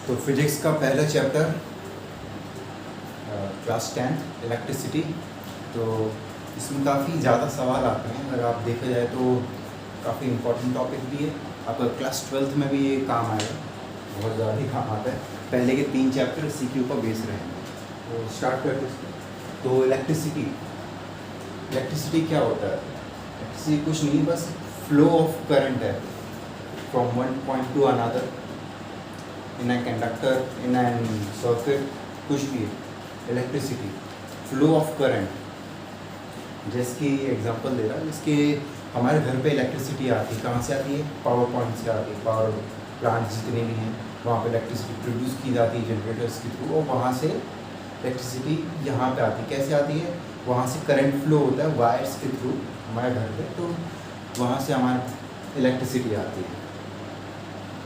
तो फिजिक्स का पहला चैप्टर क्लास 10 इलेक्ट्रिसिटी। तो इसमें काफ़ी ज़्यादा सवाल आते हैं, अगर आप देखा जाए तो काफ़ी इम्पोर्टेंट टॉपिक भी है। आपका क्लास 12th में भी ये काम आएगा, बहुत ज़्यादा ही काम आता है। पहले के 3 चैप्टर सीक्यू पर बेस रहेंगे। तो स्टार्ट करते हैं। तो इलेक्ट्रिसिटी क्या होता है? इलेक्ट्रिसिटी कुछ नहीं, बस फ्लो ऑफ करंट है from one point to another in a conductor, in an circuit, कुछ भी इलेक्ट्रिसिटी, फ्लो ऑफ करंट। जिसकी एग्जांपल दे रहा है, जिसके हमारे घर पे इलेक्ट्रिसिटी आती है, कहाँ से आती है? पावर पॉइंट से आती है। पावर प्लांट जितने भी हैं वहाँ पे इलेक्ट्रिसिटी प्रोड्यूस की जाती है जनरेटर्स के थ्रू, और वहाँ से इलेक्ट्रिसिटी यहाँ पे आती है। कैसे आती है? वहाँ से करंट फ्लो होता है वायर्स के थ्रू हमारे घर पे, तो वहाँ से हमारी इलेक्ट्रिसिटी आती है।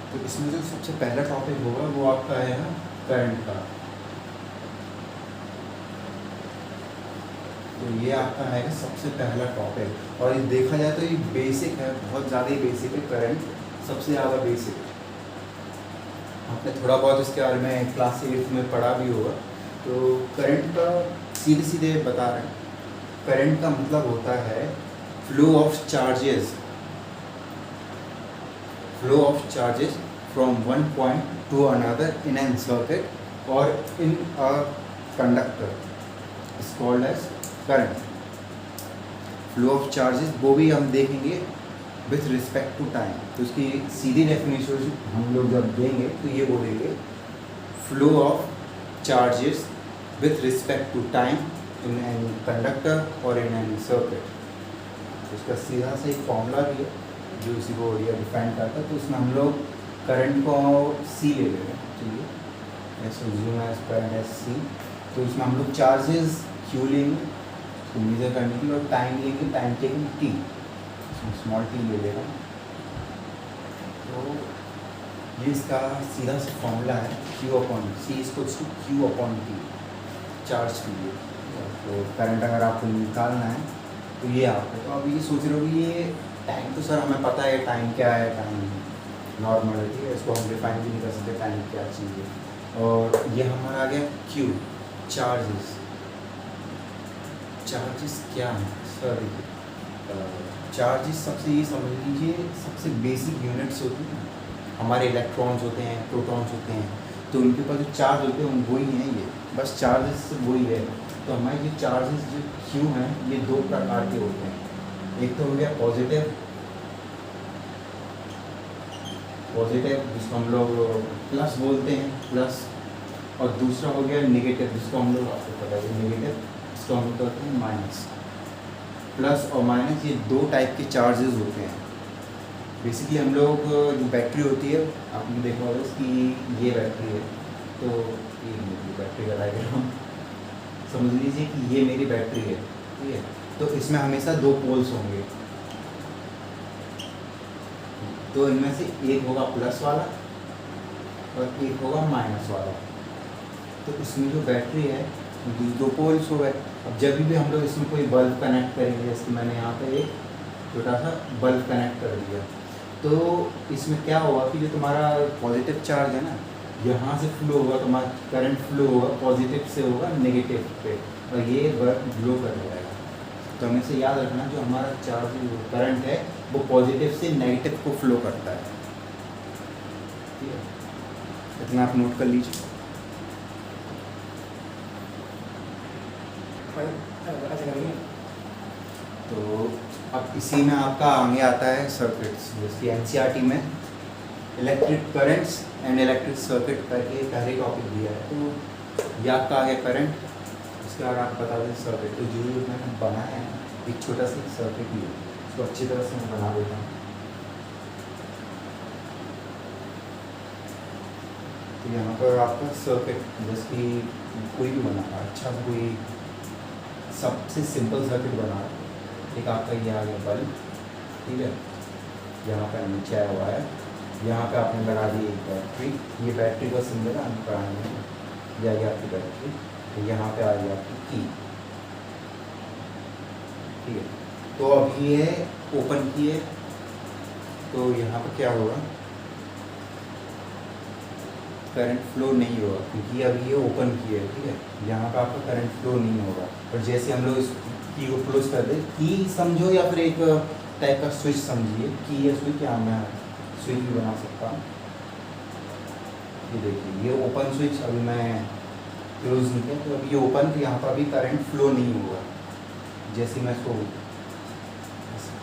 तो इसमें जो सबसे पहला टॉपिक होगा वो आपका है ना करंट का। तो ये आपका है सबसे पहला टॉपिक, और ये देखा जाए तो ये बेसिक है, बहुत ज़्यादा ही बेसिक है। करंट सबसे ज़्यादा बेसिक है। आपने थोड़ा बहुत इसके बारे में क्लास 8 में पढ़ा भी होगा। तो करंट का सीधे सीधे बता रहे हैं। करंट का मतलब होता है flow of charges, flow of charges from one point to another in an circuit or in a conductor is called as current. Flow of charges वो भी हम देखेंगे with respect to time। तो उसकी सीधी डेफिनेशन हम लोग जब देंगे तो ये बोलेंगे flow of charges with respect to time in an conductor or in an circuit। उसका सीधा से एक फॉर्मूला भी है जो उसी को डिफाइन करता है। तो उसमें हम लोग करंट को सी ले लेंगे, चलिए ऐसे यूज एज करंट एज सी। तो उसमें हम लोग चार्जेस क्यू लेंगे उसको मेजर करने के लिए, और टाइम लेंगे, टाइम टेकन टी, इसमें स्मॉल टी ले लेगा। तो ये इसका सीधा सा फॉर्मूला है Q upon C equals to Q upon T, charge के लिए। तो करंट अगर आपको निकालना है तो ये आपको, तो अब ये सोच रहे हो कि ये टाइम तो सर हमें पता है टाइम क्या है, टाइम नॉर्मल है, ठीक है, इसको हम डिफाइन भी नहीं कर सकते टाइम क्या चीज़ है। और ये हमारा आ गया क्यू, चार्जेस। चार्जेस क्या है सर? चार्जेस सबसे ये समझ लीजिए सबसे बेसिक यूनिट्स होती हैं। हमारे इलेक्ट्रॉन्स होते हैं, प्रोटॉन्स होते हैं, तो उनके ऊपर जो चार्ज होते हैं वही हैं ये, बस चार्जेस वही है। तो हमारे ये चार्जेस जो क्यू हैं ये 2 प्रकार के होते हैं। एक तो हो गया पॉजिटिव जिसको हम लोग प्लस बोलते हैं, प्लस, और दूसरा हो गया नेगेटिव जिसको हम लोग, आपको पता है नेगेटिव, इसको हम लोग कहते हैं माइनस। प्लस और माइनस ये 2 टाइप के चार्जेस होते हैं। बेसिकली हम लोग जो बैटरी होती है, आपने देखा होगा इसकी ये बैटरी है, तो ये मेरी बैटरी का डायग्राम समझ लीजिए कि ये मेरी बैटरी है, ठीक है। तो इसमें हमेशा 2 पोल्स होंगे, तो इनमें से एक होगा प्लस वाला और एक होगा माइनस वाला। तो इसमें जो बैटरी है 2 पोल्स हो गए। अब जब भी हम लोग इसमें कोई बल्ब कनेक्ट करेंगे, जैसे मैंने यहाँ पे एक छोटा सा बल्ब कनेक्ट कर दिया, तो इसमें क्या होगा कि जो तुम्हारा पॉजिटिव चार्ज है ना, यहाँ से फ्लो होगा, तुम्हारा करंट फ्लो होगा पॉजिटिव से होगा नेगेटिव पे, और ये बल्ब ग्लो कर जाएगा। तो हमें से याद रखना जो हमारा चार्ज करंट है वो पॉजिटिव से नेगेटिव को फ्लो करता है, ठीक है। इतना आप नोट कर लीजिए। तो अब इसी में आपका आगे आता है सर्किट्स, जैसे एनसीईआरटी में electric currents and electric circuit करके पहले टॉपिक दिया है। तो ये आपका आ गया करंट, उसके बाद आप बता दें सर्किट। तो जो मैंने बनाया है एक छोटा सा सर्किट ही है, उसको अच्छी तरह से मैं बना देता हूँ। तो यहाँ पर आपका सर्किट जैसे कोई भी बना रहा है, अच्छा सा कोई सबसे सिंपल सर्किट बना रहा है। एक आपका ये आ गया बल्ब, ठीक है, यहाँ पर नीचे आया हुआ है, यहाँ पे आपने लगा दी एक बैटरी, ये बैटरी का सिंबल है, हम पढ़ाएंगे, ये आ गया आपकी बैटरी। तो यहाँ पे आ गया आपकी की, ठीक है। तो अब ये ओपन की है, तो यहाँ पर क्या होगा, करंट फ्लो नहीं होगा, क्योंकि अब ये ओपन की है, ठीक है। यहाँ पर आपका करंट फ्लो नहीं होगा। और जैसे हम लोग इस की को क्लोज कर दे, की समझो या फिर एक टाइप का स्विच समझिए, की या स्विच, या मैं स्विच भी बना सकता हूँ। ये देखिए, ये ओपन स्विच अभी मैं क्लोज नहीं किया, तो अभी ये ओपन, तो यहाँ पर अभी करंट फ्लो नहीं होगा। जैसे मैं इसको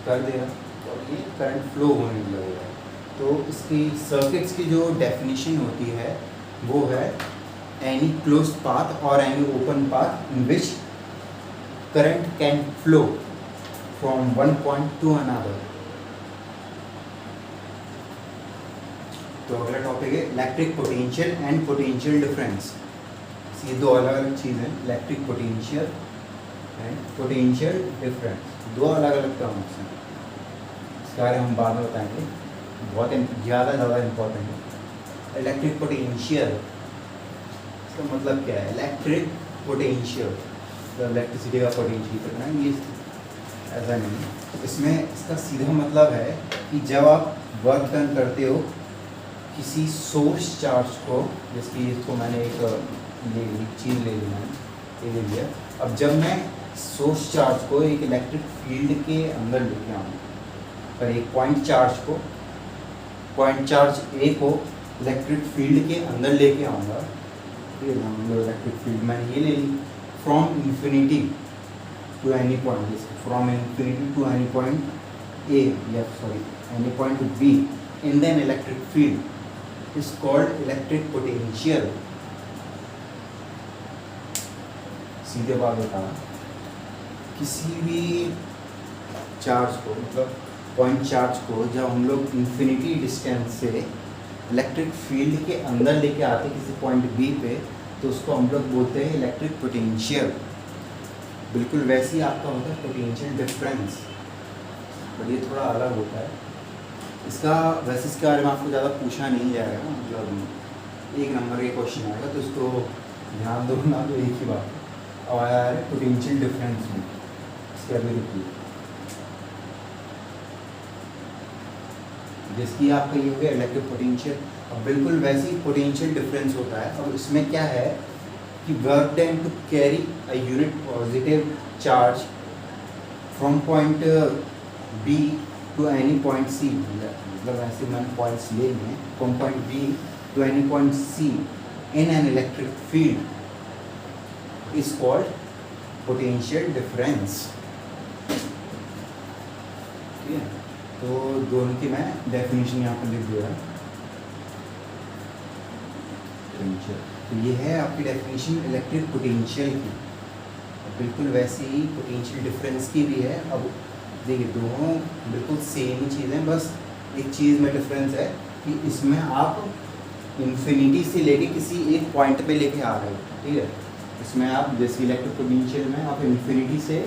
कर दे रहा तो ये करंट फ्लो होने लगेगा। तो इसकी सर्किट्स की जो डेफिनेशन होती है वो है एनी क्लोज पाथ और any open path in which current can flow from one point to another. तो अगला टॉपिक है electric potential and potential difference. ये दो अलग अलग चीज़ हैं, electric potential and potential difference, दो अलग अलग टर्म्स हैं। इसके बारे में हम बाद में बताएंगे, बहुत ज़्यादा इम्पोर्टेंट है। इलेक्ट्रिक पोटेंशियल, इसका मतलब क्या है? इलेक्ट्रिक पोटेंशियल मतलब इलेक्ट्रिसिटी का पोटेंशियल कितना है, ये ऐसा नहीं। इसमें इसका सीधा मतलब है कि जब आप वर्क डन करते हो किसी सोर्स चार्ज को, जैसे इसको मैंने एक चीज़ ले ली, मैंने ये ले लिया। अब जब मैं सोर्स चार्ज को एक इलेक्ट्रिक फील्ड के अंदर लेके आऊँगा, पर एक पॉइंट चार्ज ए को इलेक्ट्रिक फील्ड के अंदर लेके आऊँगा, ठीक है। हम लोग इलेक्ट्रिक फील्ड मैंने ये ले ली, from infinity to any point, from infinity to any point A, या sorry any point B in then electric field is called electric potential. सीधे बात बता, किसी भी चार्ज को, मतलब पॉइंट चार्ज को जब हम लोग इन्फिनिटी डिस्टेंस से इलेक्ट्रिक फील्ड के अंदर लेके आते हैं किसी पॉइंट बी पे, तो उसको हम लोग बोलते हैं इलेक्ट्रिक पोटेंशियल। बिल्कुल वैसे ही आपका होता है पोटेंशियल डिफरेंस, बट ये थोड़ा अलग होता है। इसका वैसे इसके बारे में आपको ज़्यादा पूछा नहीं जाएगा, मतलब एक नंबर के क्वेश्चन आएगा तो उसको ध्यान दो ना, तो एक ही बात है। अब आया है पोटेंशियल डिफरेंस में, इसके अभी रुकिए, जिसकी आपका ये हो गया इलेक्ट्रिक पोटेंशियल। अब बिल्कुल वैसे ही पोटेंशियल डिफरेंस होता है। अब इसमें क्या है कि work done to carry a unit positive charge from point B to any point C, मतलब ऐसे मैंने पॉइंट्स ले लिए हैं, from point B to any point C in an electric field is called potential difference, ठीक है। तो दोनों की मैं डेफिनेशन यहाँ पर लिख दिया। पोटेंशियल, तो ये है आपकी डेफिनेशन इलेक्ट्रिक पोटेंशियल की। बिल्कुल वैसे ही पोटेंशियल डिफरेंस की भी है। अब देखिए, दोनों बिल्कुल सेम ही चीज़ें, बस एक चीज़ में डिफरेंस है कि इसमें आप इन्फिनिटी से लेके किसी एक पॉइंट पे लेके आ रहे हो, ठीक है। इसमें आप जैसे इलेक्ट्रिक पोटेंशियल में आप इन्फिनिटी से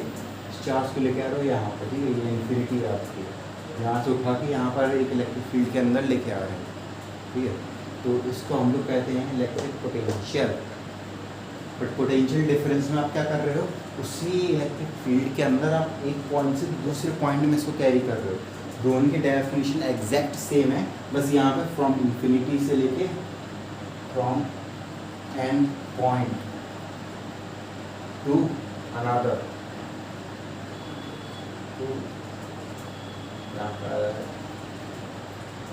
चार्ज को लेके आ रहे हो यहाँ पर, ठीक है। ये इन्फिनिटी है आपकी, यहाँ से उठा के यहाँ पर एक इलेक्ट्रिक फील्ड के अंदर लेके आ रहे हैं, ठीक है। तो इसको हम लोग कहते हैं electric potential. But potential difference में आप क्या कर रहे हो, उसी इलेक्ट्रिक फील्ड के अंदर आप एक पॉइंट से दूसरे पॉइंट में इसको कैरी कर रहे हो। दोनों की डेफिनेशन एग्जैक्ट सेम है, बस यहाँ पर फ्रॉम इन्फिनिटी से लेके from an point to another,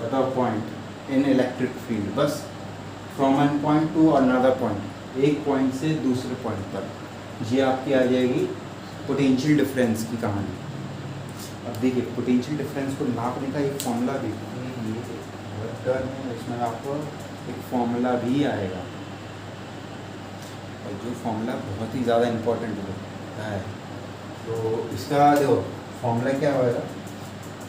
बताओ पॉइंट इन इलेक्ट्रिक फील्ड, बस from one point to another point, एक पॉइंट से दूसरे पॉइंट पर। ये आपकी आ जाएगी पोटेंशियल डिफरेंस की कहानी। अब देखिए, पोटेंशियल डिफरेंस को नापने का एक फॉर्मूला भी है, इसमें आपको एक फॉर्मूला भी आएगा, और जो फॉर्मूला बहुत ही ज़्यादा इम्पोर्टेंट होता है। तो इसका देखो फॉर्मूला क्या होगा,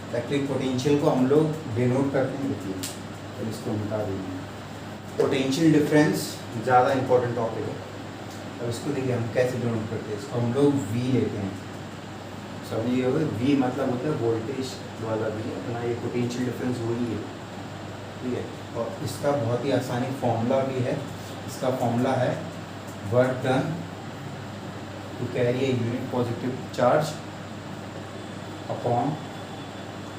इलेक्ट्रिक पोटेंशियल को हम लोग डिनोट करते हैं, देखिए तो इसको मिटा देंगे। पोटेंशियल डिफरेंस ज़्यादा इम्पोर्टेंट टॉपिक है। अब इसको देखिए हम कैसे डिनोट करते हैं, इसको हम लोग V लेते हैं। सब ये होगा, V मतलब होता है वोल्टेज वाला V, अपना ये पोटेंशियल डिफरेंस वही है, ठीक है। और इसका बहुत ही आसानी फॉर्मूला भी है। इसका फॉर्मूला है work done to carry a unit positive charge upon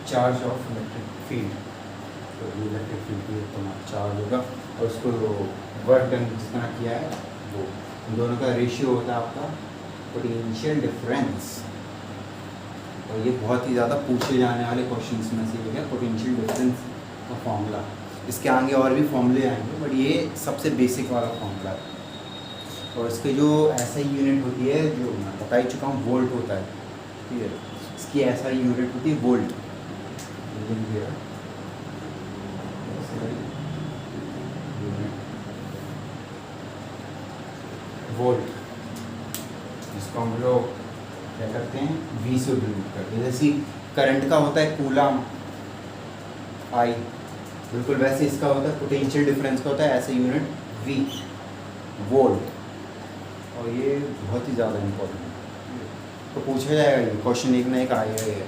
charge of electric field. तो इलेक्ट्रिक फील्ड की तुम्हारा चार्ज होगा और उसको वर्क डन जितना किया है वो, उन दोनों का रेशियो होता है आपका पोटेंशियल डिफरेंस। और ये बहुत ही ज़्यादा पूछे जाने वाले क्वेश्चंस में से एक है पोटेंशियल डिफरेंस का फॉर्मूला। इसके आगे और भी फॉर्मूले आएंगे बट ये सबसे बेसिक वाला फॉर्मूला है। और इसके जो ऐसा यूनिट होती है जो मैं बता ही चुका हूँ, वोल्ट होता है, ठीक है। इसकी ऐसा यूनिट होती है वोल्ट, वोल्ट, जिसको हम लोग क्या करते हैं वी से डिनोट करते हैं। जैसे करंट का होता है कूलम आई, बिल्कुल वैसे इसका होता है पोटेंशियल डिफरेंस का होता है ऐसे यूनिट वी, वोल्ट। और ये बहुत ही ज़्यादा इम्पोर्टेंट है, तो पूछा जाएगा ये क्वेश्चन एक ना एक आएगा ही है।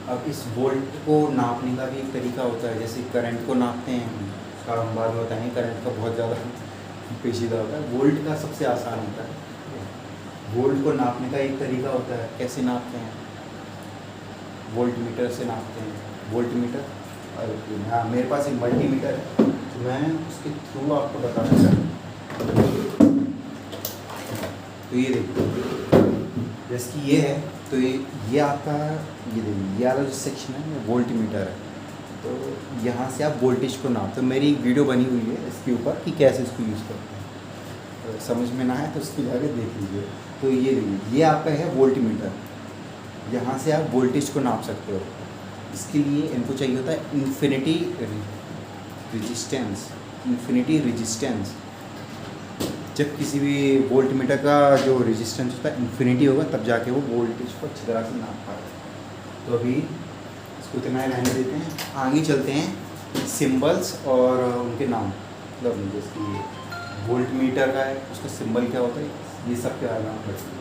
अब इस वोल्ट को नापने का भी एक तरीका होता है। जैसे करंट को नापते हैं, उसका हम बाद में बताएंगे, करंट का बहुत ज़्यादा पेचीदा होता है। वोल्ट का सबसे आसान होता है। वोल्ट को नापने का एक तरीका होता है, कैसे नापते हैं, वोल्ट मीटर से नापते हैं। वोल्ट मीटर, हाँ मेरे पास एक मल्टीमीटर है तो मैं उसके थ्रू आपको बताना चाहूँ। तो ये देखिए, जैसे कि ये है तो ये आपका ये देखिए ये वाला जो सेक्शन है ये वोल्ट मीटर है। तो यहाँ से आप वोल्टेज को नाप, तो मेरी एक वीडियो बनी हुई है इसके ऊपर कि कैसे इसको यूज़ करते हैं, तो समझ में ना आए तो उसको जाकर देख लीजिए। तो ये देखिए ये आपका है वोल्ट मीटर, यहाँ से आप वोल्टेज को नाप सकते हो। इसके लिए इनको चाहिए होता है इन्फिनिटी रेजिस्टेंस, इन्फिनिटी रेजिस्टेंस। जब किसी भी वोल्ट मीटर का जो रेजिस्टेंस होता है इन्फिनिटी होगा तब जाके वो वोल्टेज को अच्छी तरह से नाप पाएगा। तो अभी इसको इतना ही रहने देते हैं, आगे चलते हैं सिंबल्स और उनके नाम। मतलब जैसे वोल्ट मीटर का है उसका सिंबल क्या होता है, ये सब क्या नाम पड़ेगा।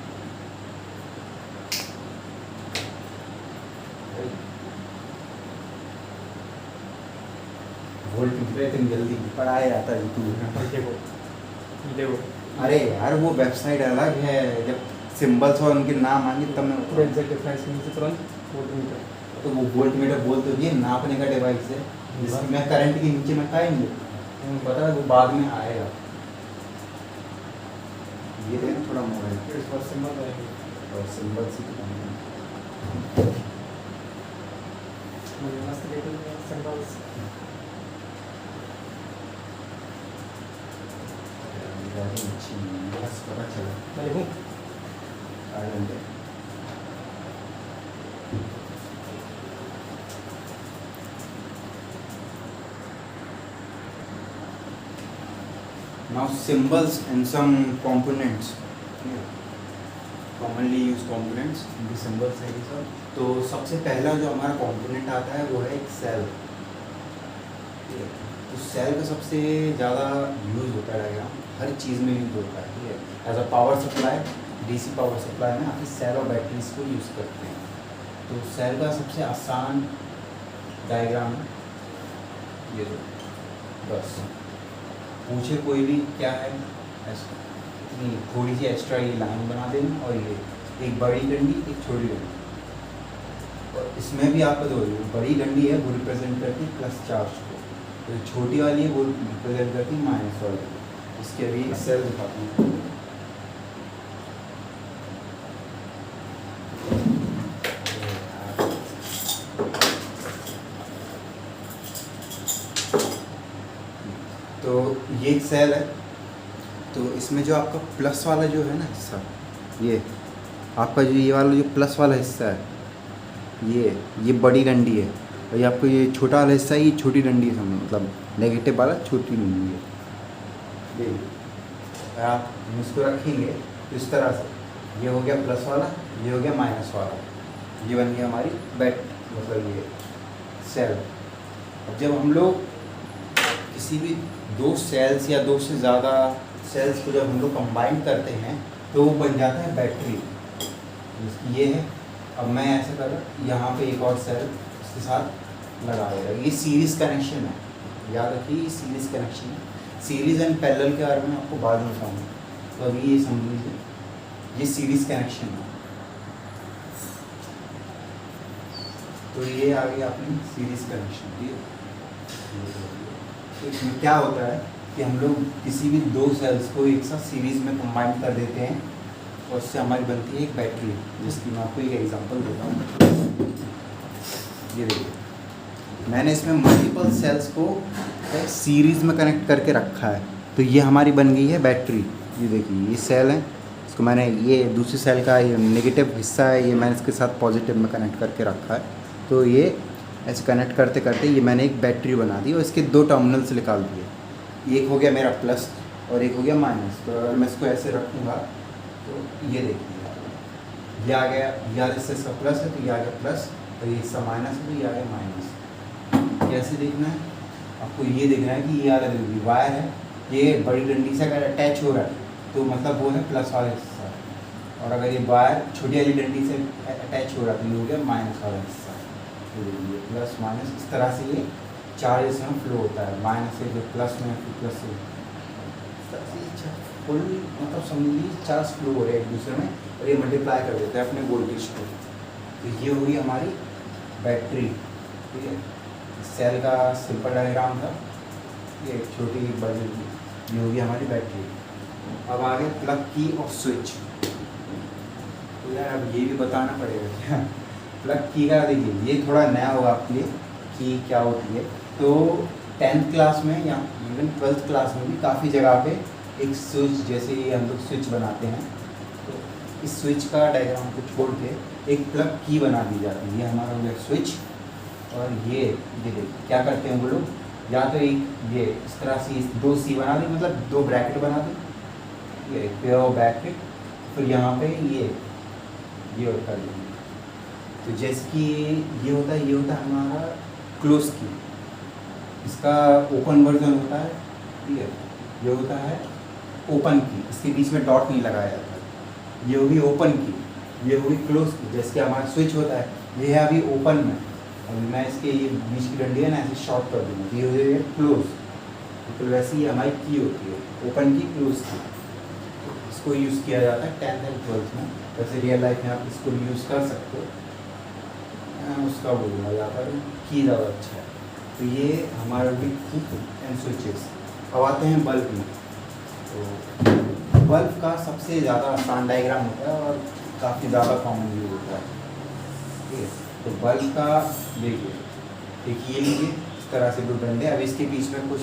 वोल्ट मीटर इतनी जल्दी पढ़ाया जाता है यूट्यूब में। अरे यार वो वेबसाइट अलग है, जब सिंबल्स और उनके नाम आएंगे तब मैं एग्जैक्ट डिफरेंस में से तुरंत वोल्ट मीटर। तो वो वोल्ट मीटर बोल तो ये नापने का डिवाइस है जिसमें मैं करंट के नीचे में खाएंगे पता है वो बाद में आएगा। ये देखना थोड़ा मोबाइल फिर इस बार सिंबल आएंगे और सिंबल से मुझे मस्त लेकिन सिंबल्स बस पता चला मैं लिखूं। Now symbols and some components, commonly used components in the symbols है सब। तो सबसे पहला जो हमारा component आता है वो है एक सेल। तो सेल का सबसे ज़्यादा यूज़ होता है डायग्राम, हर चीज़ में यूज़ होता है, ठीक है। As a power supply, DC power supply में आप सेल और बैटरीज को यूज़ करते हैं। तो सेल का सबसे आसान डायग्राम ये दो, बस पूछे कोई भी क्या है इतनी थोड़ी सी एक्स्ट्रा ये लाइन बना देना और ये एक बड़ी डंडी एक छोटी डंडी, और इसमें भी आपको दो बड़ी डंडी है वो रिप्रेजेंट करती है प्लस चार्ज को, तो छोटी वाली है वो रिप्रेजेंट करती है माइनस वाली। इसके अभी सेल दिखाते हैं। तो ये एक सेल है, तो इसमें जो आपका प्लस वाला जो है ना हिस्सा, ये आपका जो ये वाला जो प्लस वाला हिस्सा है ये बड़ी डंडी है, और ये आपको ये छोटा वाला हिस्सा है ये छोटी डंडी है, मतलब नेगेटिव वाला छोटी डंडी है। ये आप इसको रखेंगे इस तरह से, ये हो गया प्लस वाला, ये हो गया माइनस वाला, ये बन गया हमारी बैट मतलब ये सेल। अब जब हम लोग किसी भी दो सेल्स या दो से ज़्यादा सेल्स को जब हम लोग कंबाइन करते हैं तो वो बन जाता है बैटरी। ये है, अब मैं ऐसा कर रहा यहाँ पे एक और सेल इसके साथ लगा देगा, ये सीरीज़ कनेक्शन है, याद रखिए ये सीरीज़ कनेक्शन है। सीरीज़ एंड पैरेलल के बारे में आपको बाद में बताऊँगा, तो अभी ये समझ लीजिए ये सीरीज़ कनेक्शन है। तो ये आ गया अपनी सीरीज कनेक्शन। ठीक है, तो इसमें क्या होता है कि हम लोग किसी भी दो सेल्स को एक साथ सीरीज में कंबाइन कर देते हैं और उससे हमारी बनती है एक बैटरी, जिसकी मैं आपको एक एग्जांपल देता हूँ। ये देखिए, मैंने इसमें मल्टीपल सेल्स को एक सीरीज़ में कनेक्ट करके रखा है, तो ये हमारी बन गई है बैटरी। ये देखिए, ये सेल है, इसको मैंने ये दूसरी सेल का ये नेगेटिव हिस्सा है, ये मैंने इसके साथ पॉजिटिव में कनेक्ट करके रखा है। तो ये ऐसे कनेक्ट करते करते ये मैंने एक बैटरी बना दी और इसके दो टर्मिनल्स निकाल दिए। एक हो गया मेरा प्लस और एक हो गया माइनस। तो अगर मैं इसको ऐसे रखूँगा तो ये देखिए, ये आ गया, यार इससे इसका प्लस है तो ये आ गया प्लस, और ये इसका माइनस है तो ये आ गया माइनस। कैसे देखना है आपको? ये देखना है कि ये वाला वायर है, ये बड़ी डंडी से अगर अटैच हो रहा है तो मतलब वो है प्लस वाला हिस्सा, और अगर ये वायर छोटी वाली डंडी से अटैच हो रहा है तो ये हो गया माइनस वाला हिस्सा। तो ये प्लस माइनस इस तरह से ये चार्ज इसमें फ्लो होता है, माइनस से जो प्लस में फिर प्लस से फुल मतलब समझ लीजिए चार्ज फ्लो हो रहा है एक दूसरे में, और ये मल्टीप्लाई कर देता है अपने वोल्टेज को। तो ये होगी हमारी बैटरी। ठीक है, सेल का सिंपल डायग्राम था, ये एक छोटी बड़ी, ये होगी हमारी बैटरी। अब आगे प्लग की और स्विच। तो यार अब ये भी बताना पड़ेगा क्या? प्लग की का देखिए, ये थोड़ा नया होगा आपके लिए कि क्या होती है। तो 10th क्लास में या इवन 12th क्लास में भी काफ़ी जगह पे एक स्विच, जैसे ये हम लोग स्विच बनाते हैं, तो इस स्विच का डायग्राम को छोड़ के एक प्लग की बना दी जाती है। ये हमारा हो गया स्विच, और ये देखिए क्या करते हैं वो लोग, या तो एक ये इस तरह से दो सी बना दी, मतलब दो ब्रैकेट बना दी, ये पेयर ब्रैकेट, फिर यहाँ पे ये और कर देंगे। तो जैसे कि ये होता है हमारा क्लोज की, इसका ओपन वर्जन होता है। ठीक है, ये होता है ओपन की, इसके बीच में डॉट नहीं लगाया जाता। ये होगी ओपन की, ये होगी क्लोज की। जैसे कि हमारा स्विच होता है, ये है अभी ओपन में, अभी मैं इसके ये बीच की डंडी है ना ऐसे शॉर्ट कर दूँगा, ये हो जाएगा क्लोज। तो वैसे ही हमारी की होती है, ओपन की, क्लोज की। तो इसको यूज़ किया जाता है 10th एंड 12th में। वैसे रियल लाइफ में आप इसको यूज़ कर सकते हो, उसका बोलूँगा यहाँ पर की ज़्यादा अच्छा है। तो ये हमारा भी की एंड स्विचेस। अब आते हैं बल्ब में। तो बल्ब का सबसे ज़्यादा आसान डायग्राम होता है और काफ़ी ज़्यादा कॉमन यूज होता है। ठीक है, तो बल्ब का देखिए, एक ये लीजिए इस तरह से दो डंडे, अब इसके बीच में कुछ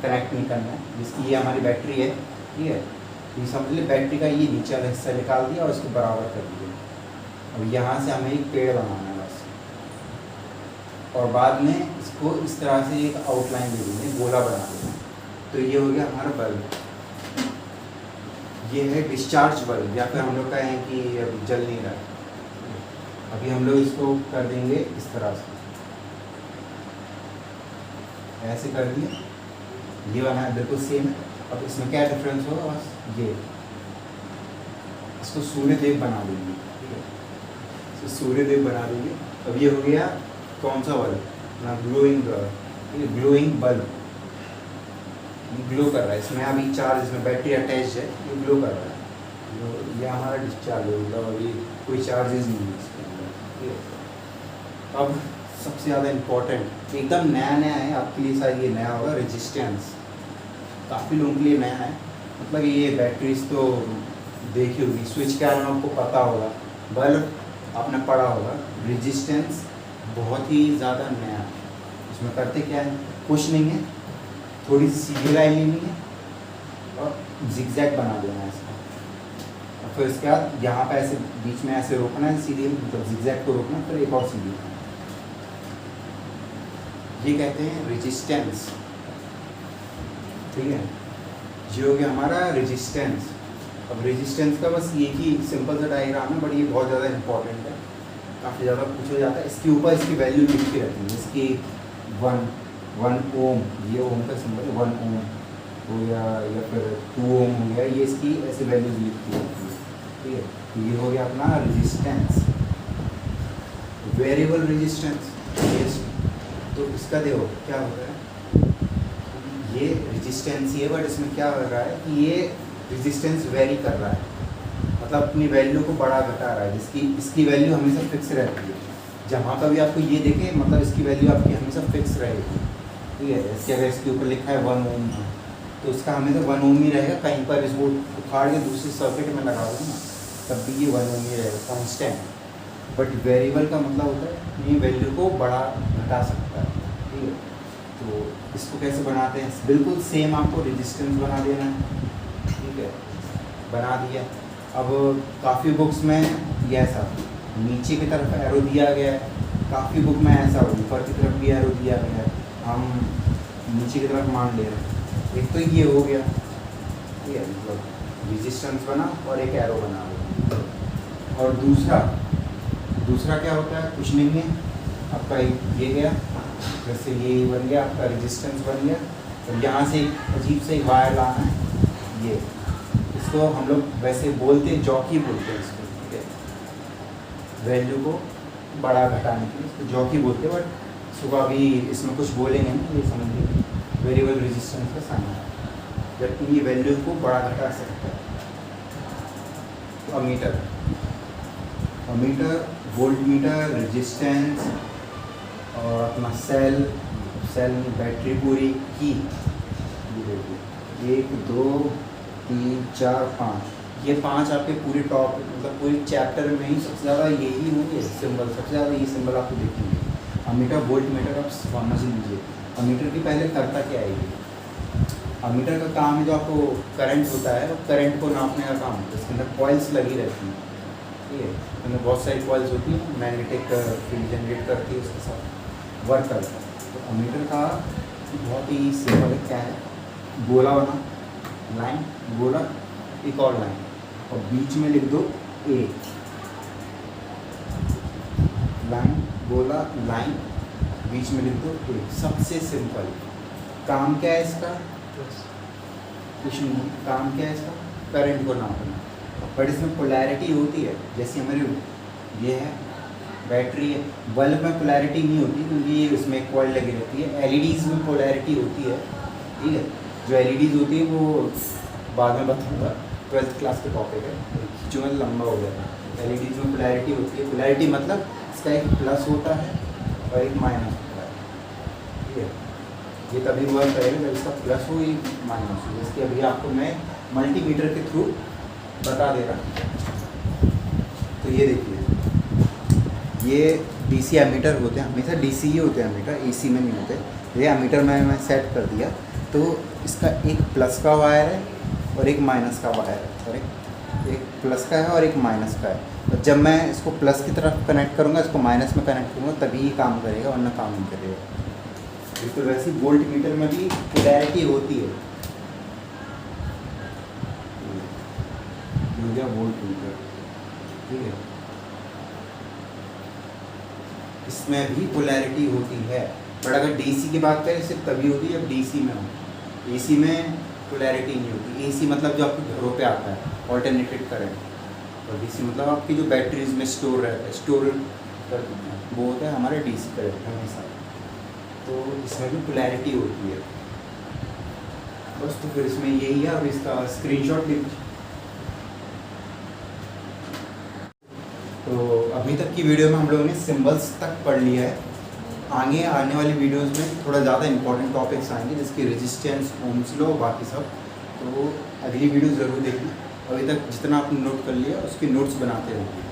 कनेक्ट नहीं करना है, जिसकी ये हमारी बैटरी है। ठीक है, ये समझ लीजिए बैटरी का ये नीचे वाला हिस्सा निकाल दिया और इसको बराबर कर दिया। अब यहाँ से हमें एक पेड़ बनाना है बस, और बाद में इसको इस तरह से एक आउटलाइन दे देंगे, गोला बना देंगे। तो ये हो गया हमारा बल्ब। ये है डिस्चार्ज बल्ब, या फिर हम लोग कहें कि अब जल नहीं रहा। अभी हम लोग इसको कर देंगे इस तरह से, ऐसे कर दिए, ये बना है बिल्कुल सेम है। अब इसमें क्या डिफरेंस होगा, बस ये इसको सूर्य देव बना देंगे। ठीक है, इसको सूर्य देव बना देंगे। अब ये हो गया कौन सा बल्ब ना, glowing bulb. Glowing bulb glow कर रहा है, इसमें अभी चार्ज, इसमें बैटरी अटैच है, ये ग्लो कर रहा है। ये हमारा डिस्चार्ज होगा और ये कोई चार्जेस नहीं है इसके अंदर। ठीक है, अब सबसे ज़्यादा इम्पोर्टेंट, एकदम नया है आपके लिए, शायद ये नया होगा, रेजिस्टेंस। काफ़ी लोगों के लिए नया है, मतलब ये बैटरीज तो देखी होगी, स्विच के बारे में आपको पता होगा, बल्ब आपने पढ़ा होगा। रेजिस्टेंस बहुत ही ज़्यादा नया है। इसमें करते क्या है, कुछ नहीं है, थोड़ी सी सीधी लाइन लेनी है और जिगजैग बना देना है इसका, और फिर इसके बाद यहाँ पे ऐसे बीच में ऐसे रोकना है, सीधी मतलब जिगजैग को रोकना, फिर एक और सीधी। ये कहते हैं रेजिस्टेंस। ठीक है, ये हो गया हमारा रेजिस्टेंस। अब रेजिस्टेंस का बस एक ही सिंपल सा डायग्राम है, बट ये बहुत ज़्यादा इंपॉर्टेंट है, काफ़ी ज़्यादा पूछा जाता है। इसके ऊपर इसकी वैल्यू लिख के रखनी है, इसकी 1 ओम, ये ओम का सिंबल 1 ओम हो गया, या फिर 2 ओम हो गया, ये इसकी ऐसे वैल्यूज लिखती है। ठीक है, तो ये हो गया अपना रेजिस्टेंस। वेरिएबल रेजिस्टेंस, तो इसका देखो क्या होता है, ये रेजिस्टेंस ही है, बट इसमें क्या हो रहा है कि ये रेजिस्टेंस वेरी कर रहा है, मतलब अपनी वैल्यू को बढ़ा घटा रहा है, जिसकी इसकी वैल्यू हमेशा फिक्स रहती है। जहाँ का भी आपको ये देखे मतलब इसकी वैल्यू आपकी हमेशा फिक्स रहेगी, ठीक है। इसके अगर इसके ऊपर लिखा है 1 ओम तो इसका हमेशा 1 ओम ही रहेगा। कहीं पर इसको उखाड़ के दूसरे सर्किट में लगा दो ना तब भी ये 1 ओम ही रहेगा कांस्टेंट। बट वेरिएबल का मतलब होता है ये वैल्यू को बढ़ा घटा सकता है, ठीक है। तो इसको कैसे बनाते हैं, बिल्कुल सेम आपको रेजिस्टेंस बना देना है, ठीक है। बना दिया। अब काफ़ी बुक्स में ये ऐसा नीचे की तरफ एरो दिया गया है, काफ़ी बुक में ऐसा ऊपर की तरफ भी एरो दिया गया है, हम नीचे की तरफ मान ले रहे हैं। एक तो ये हो गया, ठीक है, मतलब रेजिस्टेंस बना और एक एरो बना हुआ। और दूसरा क्या होता है, कुछ नहीं है आपका ये गया, जैसे ये बन गया आपका रेजिस्टेंस बन गया। और यहाँ से एक अजीब से वायर लाना है, ये इसको हम लोग वैसे बोलते हैं जॉकी बोलते हैं इसको, ठीक है। वैल्यू को बड़ा घटाने के लिए इसको जॉकी बोलते हैं। बट सुबह अभी इसमें कुछ बोलेंगे ना, ये समझ लीजिए वेरिएबल रेजिस्टेंस का साइन है, जबकि ये वैल्यू को बड़ा घटा सकता है। तो अमीटर, वोल्ट मीटर, रेजिस्टेंस और अपना सेल में बैटरी पूरी की 1 2 3 4 5, ये 5 आपके पूरे टॉप मतलब पूरे चैप्टर में ही सबसे ज़्यादा यही होंगे सिंबल, सबसे ज़्यादा ये सिंबल आपको देखेंगे। अमीटर, वोल्ट मीटर आप समझ लीजिए। अमीटर की पहले करता क्या है ये, अमीटर का काम है जो आपको करंट होता है, करंट को नापने का काम होता है। इसके अंदर कॉइल्स लगी रहती हैं, ठीक है, इसमें बहुत सारी कॉइल्स होती हैं, मैग्नेटिक फील्ड जनरेट करती है, उसके साथ वर्क करता है। तो अमीटर का बहुत ही सिंपल क्या है, गोला बना लाइन, गोला एक और लाइन और बीच में लिख दो ए, लाइन गोला लाइन बीच में लिख दो ए। सबसे सिंपल काम क्या है इसका, कुछ नहीं, काम क्या है इसका, करंट को नापना। बट इसमें पोलैरिटी होती है, जैसे हमारी ये है बैटरी है, बल्ब में पोलैरिटी नहीं होती क्योंकि ये उसमें एक कॉइल लगी रहती है। एलईडीज़ में पोलैरिटी होती है, ठीक है। जो एलईडीज़ होती है वो बाद में बताऊँगा, 12th क्लास के टॉपिक है, जो लंबा हो जाता है। एलईडीज़ में पोलैरिटी होती है, पोलैरिटी मतलब इसका एक प्लस होता है और एक माइनस होता है, ठीक है। ये तभी वर्क करेगा जब इसका प्लस हो या माइनस हो। इसके अभी आपको मैं मल्टीमीटर के थ्रू बता दे रहा हूँ। तो ये देखिए, ये डीसी एमीटर होते हैं, हमेशा डीसी ही होते हैं एमीटर, एसी में नहीं होते। ये एमीटर मैं सेट कर दिया, तो इसका एक प्लस का वायर है और एक माइनस का वायर है, और एक प्लस का है और एक माइनस का है। तो जब मैं इसको प्लस की तरफ कनेक्ट करूँगा, इसको माइनस में कनेक्ट करूँगा, तभी ये काम करेगा, वरना काम नहीं करेगा। बिल्कुल वैसे वोल्ट मीटर में भी पोलैरिटी होती है, वोल्ट मीटर, ठीक है, इसमें भी पोलैरिटी होती है। बट अगर डीसी की बात करें सिर्फ तभी होती है जब डीसी में हो, एसी में पोलैरिटी नहीं होती। एसी मतलब जो आपके घरों पे आता है ऑल्टरनेटेड करंट, और डीसी मतलब आपकी जो बैटरीज में स्टोर रहता है, स्टोर कर वो होता है हमारा डीसी करंट हमेशा। तो इसमें भी पोलैरिटी होती है बस। तो फिर इसमें यही है, और इसका स्क्रीनशॉट ले लीजिए। तो अभी तक की वीडियो में हम लोगों ने सिंबल्स तक पढ़ लिया है। आगे आने वाली वीडियोस में थोड़ा ज़्यादा इंपॉर्टेंट टॉपिक्स आएंगे, जिसकी रेजिस्टेंस, ओम्स लॉ, बाकी सब। तो अगली वीडियो ज़रूर देखना। अभी तक जितना आपने नोट कर लिया उसके नोट्स बनाते रहिए।